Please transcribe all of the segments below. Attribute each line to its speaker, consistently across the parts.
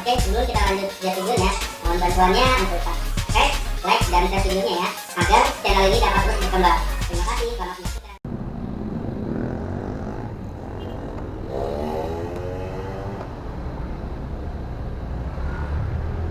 Speaker 1: Oke, sebelum kita lanjut lihat videonya, mohon bantuannya untuk subscribe, like, dan share videonya ya, agar channel ini dapat terus berkembang. Terima kasih, selamat menyaksikan.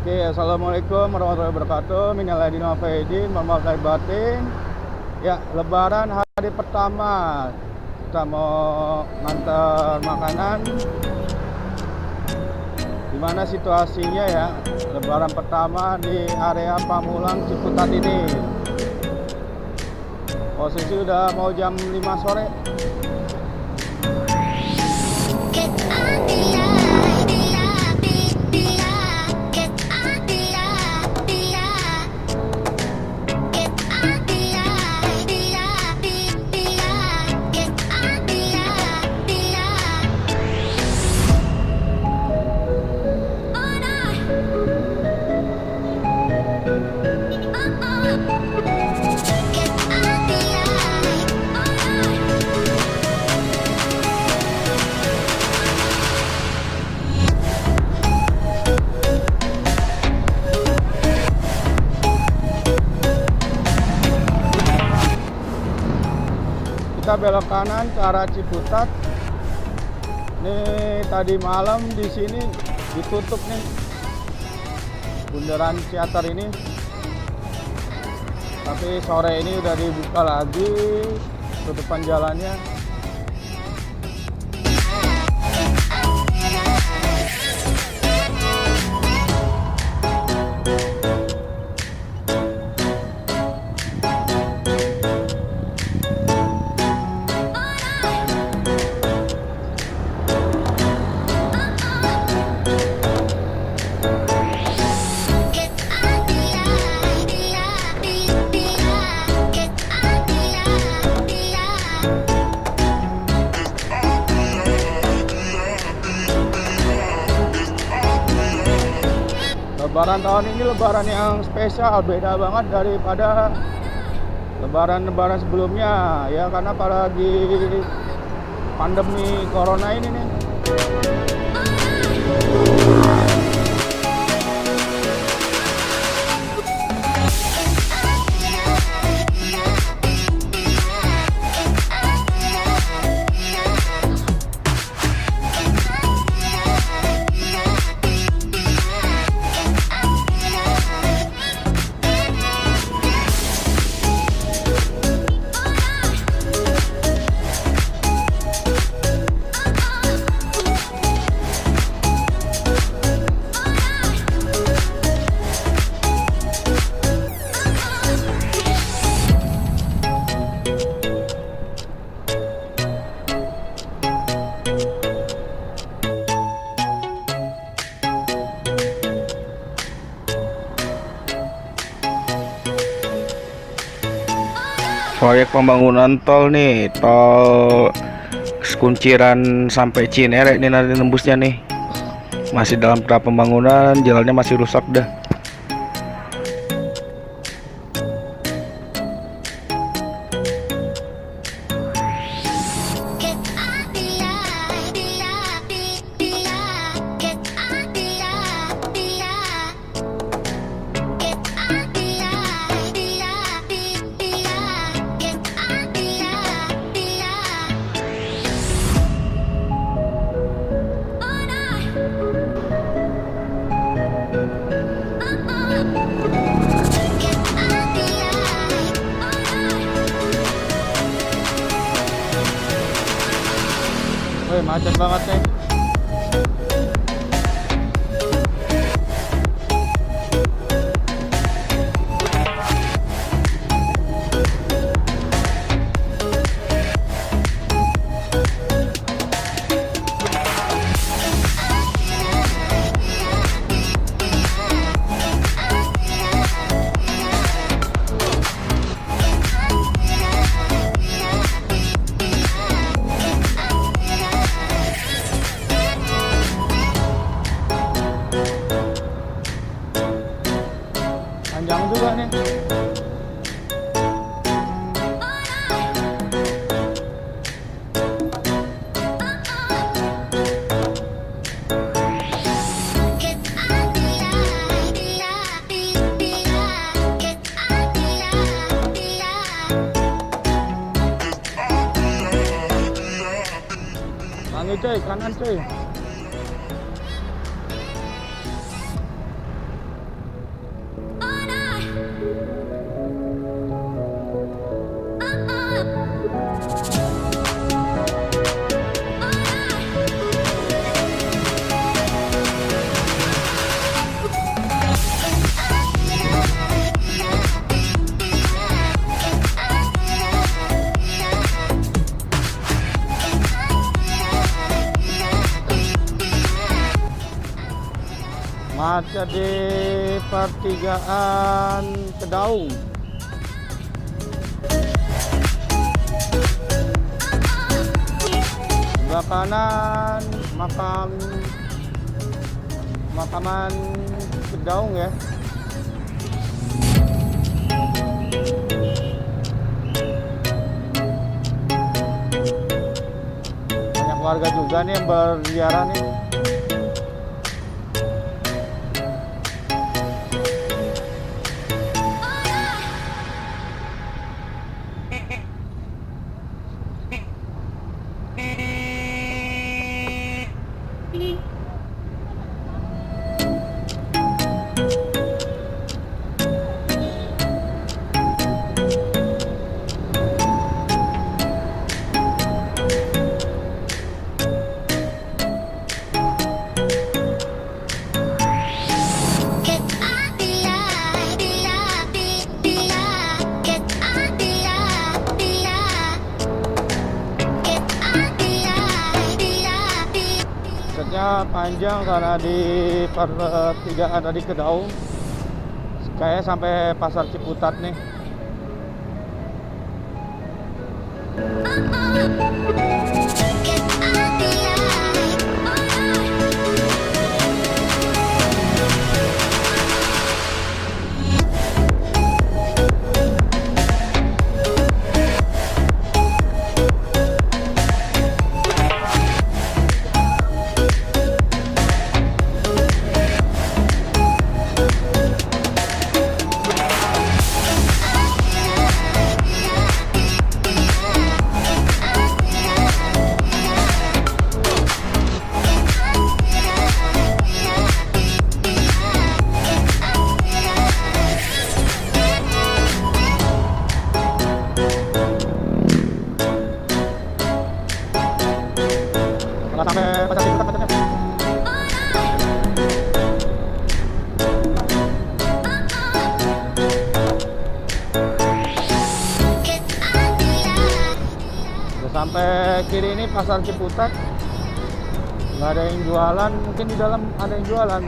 Speaker 2: Oke, assalamualaikum warahmatullahi wabarakatuh. Minal aidin wal faizin, mohon maaf lahir batin. Ya, Lebaran hari pertama, kita mau ngantar makanan. Gimana situasinya ya? Lebaran pertama di area Pamulang Ciputat ini. Posisi udah mau jam 5 sore. Kita belok kanan ke arah Ciputat. Nih tadi malam di sini ditutup nih bundaran Ciater ini. Tapi sore ini udah dibuka lagi tutupan jalannya. Lebaran tahun ini lebaran yang spesial, beda banget daripada lebaran-lebaran sebelumnya ya, karena apalagi pandemi corona ini nih. Proyek pembangunan tol nih, tol Kunciran sampai Cinere ini nanti nembusnya nih. Masih dalam tahap pembangunan, jalannya masih rusak dah. Macet banget nih. Ini cuy, kanan cuy. Macet di pertigaan Kedaung. Sebelah kanan makaman Kedaung ya. Banyak warga juga nih yang berziarah nih. Panjang karena di pertigaan tadi Kedaung kayak sampai pasar Ciputat nih. Sampai pasar Ciputat macetnya. Udah sampai kiri ini pasar Ciputat. Nggak ada yang jualan, mungkin di dalam ada yang jualan.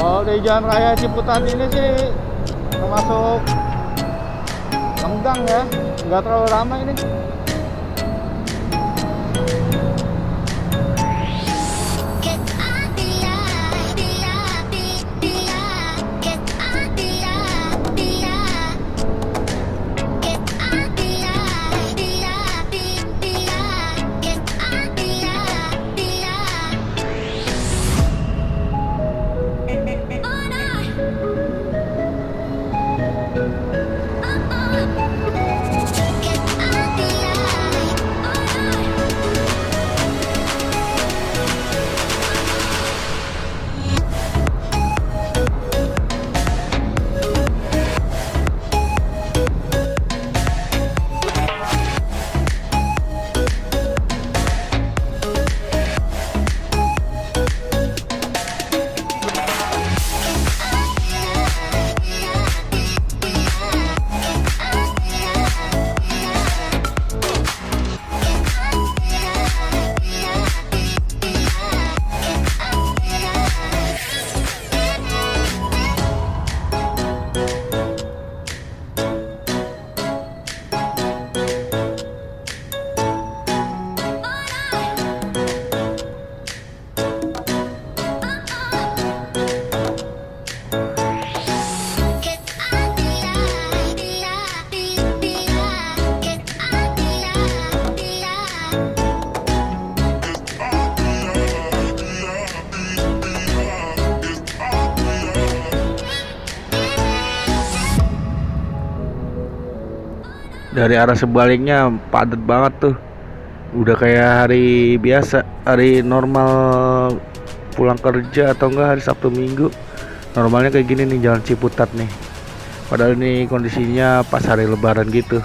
Speaker 2: Kalau di Jalan Raya Ciputat ini sih termasuk lenggang ya, nggak terlalu ramai ini.
Speaker 3: Dari arah sebaliknya padat banget tuh. Udah kayak hari biasa, hari normal pulang kerja atau enggak hari Sabtu Minggu. Normalnya kayak gini nih jalan Ciputat nih. Padahal ini kondisinya pas hari Lebaran gitu.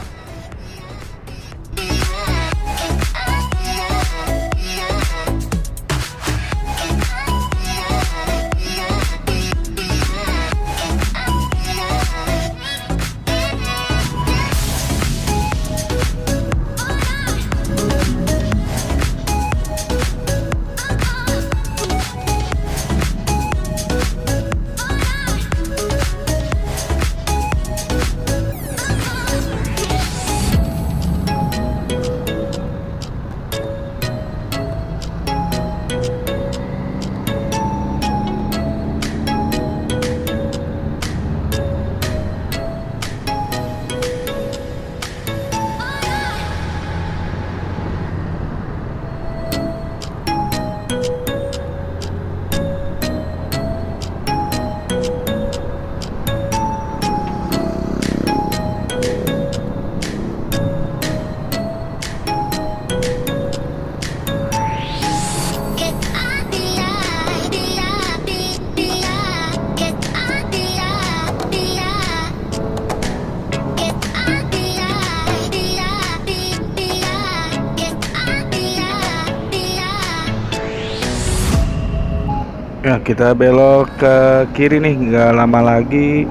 Speaker 3: Ya, kita belok ke kiri nih, nggak lama lagi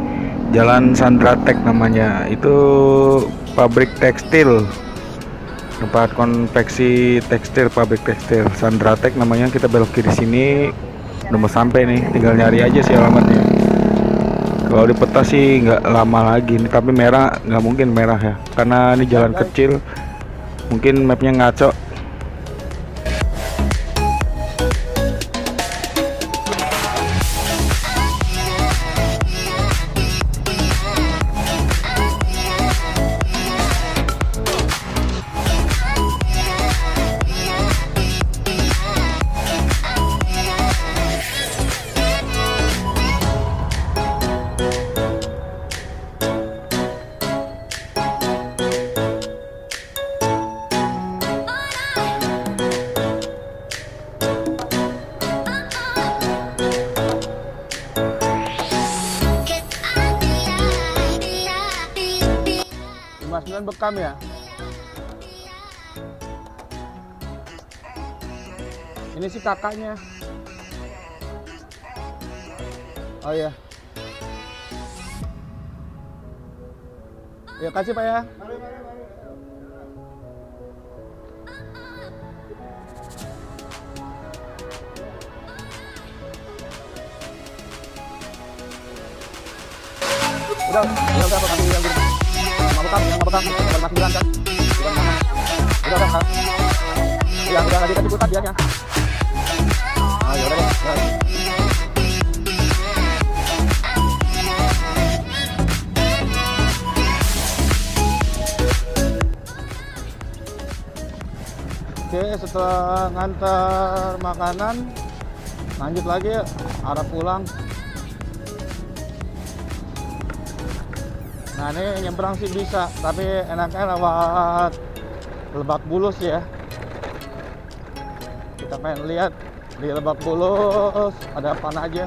Speaker 3: Jalan Sandratek namanya. Itu pabrik tekstil, tempat konveksi tekstil, pabrik tekstil Sandratek namanya. Kita belok kiri sini, udah mau sampai nih, tinggal nyari aja sih alamatnya. Kalau di peta sih nggak lama lagi nih, tapi merah nggak mungkin merah ya, karena ini jalan kecil, mungkin mapnya ngaco. Bekam ya. Ini sih kakaknya. Oh iya. Ya kasih Pak ya. Udah apa kasih yang gitu. Yang bekam, baru masuk jalan kan? Udah kan? Iya, udah lagi kan Ciputat dianya. Ah, yaudah deh. Oke, setelah ngantar makanan, lanjut lagi arah pulang. Nah ini nyebrang sih bisa, tapi enaknya lewat Lebak Bulus ya. Kita pengen lihat di Lebak Bulus ada apa aja.